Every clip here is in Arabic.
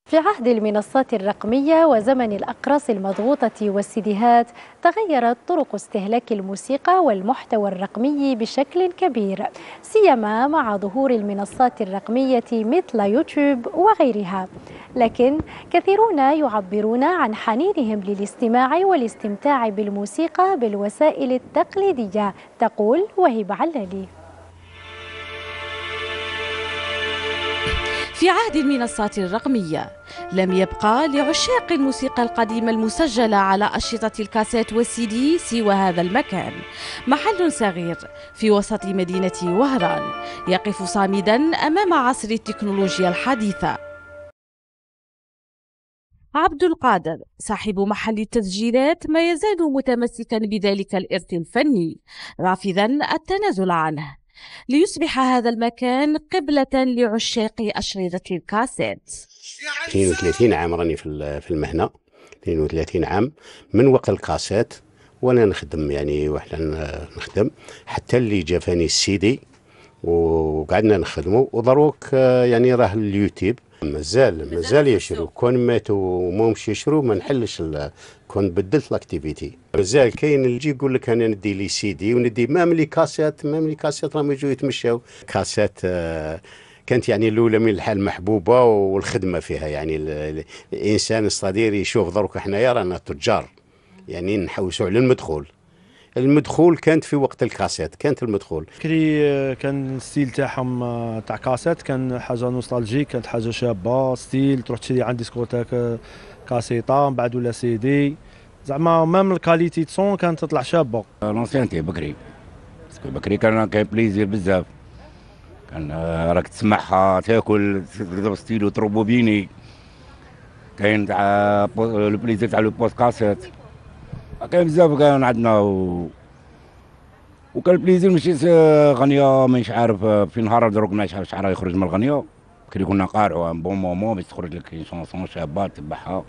في عهد المنصات الرقمية وزمن الأقراص المضغوطة والسيديهات، تغيرت طرق استهلاك الموسيقى والمحتوى الرقمي بشكل كبير، سيما مع ظهور المنصات الرقمية مثل يوتيوب وغيرها. لكن كثيرون يعبرون عن حنينهم للاستماع والاستمتاع بالموسيقى بالوسائل التقليدية، تقول وهبة علالي. في عهد المنصات الرقمية لم يبقى لعشاق الموسيقى القديمة المسجلة على أشرطة الكاسيت والسي دي سوى هذا المكان، محل صغير في وسط مدينة وهران يقف صامدا أمام عصر التكنولوجيا الحديثة. عبد القادر صاحب محل التسجيلات ما يزال متمسكا بذلك الإرث الفني، رافضا التنازل عنه ليصبح هذا المكان قبلة لعشاق أشرطة الكاسيت. 32 عام راني في المهنة، 32 عام من وقت الكاسيت وانا نخدم، يعني وحنا نخدم حتى اللي جافاني السيدي وقعدنا نخدمه. ودروك يعني راه اليوتيوب مازال يشرو. كون ماتوا وماهمش يشرو ما نحلش، كون بدلت لاكتيفيتي. مازال كاين اللي يجي يقول لك انا ندي لي سيدي وندي مام لي كاسيت راهم يجوا يتمشاو كاسيت. كانت يعني الاولى من الحال محبوبه والخدمه فيها، يعني الانسان الصغير يشوف دروك حنايا رانا تجار، يعني نحوسوا على المدخول كانت في وقت الكاسيت، كانت المدخول كري كان الستيل تاعهم تاع كاسيت كان حاجه نوستالجيك، كانت حاجه شابه ستيل تروح تشري عند ديسكوتاك كاسيطه من بعد ولا سي دي، زعما ميم الكاليتي سون كانت تطلع شابه. لونسيانتي بكري كان بليزير بزاف، كان راك تسمعها تاكل ستيلو تروبوبيني، كاين تاع البليزير تاع لو بوست كاسيت، كاين بزاف كان عندنا وكان البليزير ماشي غنية مانيش عارف في نهار دروك مانيش عارف شحال يخرج من الغنية. كي كنا نقارعوا بون مومون باش تخرج لك شونسون شابة تبعها.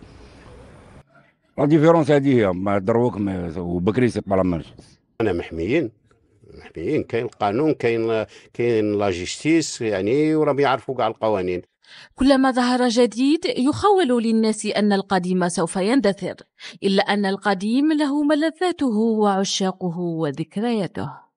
لا ديفيرونس هذه هي دروك وبكري سي با لا ميم. انا محميين، كاين القانون، كاين لا جيستيس، يعني وراهم يعرفوا كاع القوانين. كلما ظهر جديد يخول للناس أن القديم سوف يندثر، إلا أن القديم له ملذاته وعشاقه وذكرياته.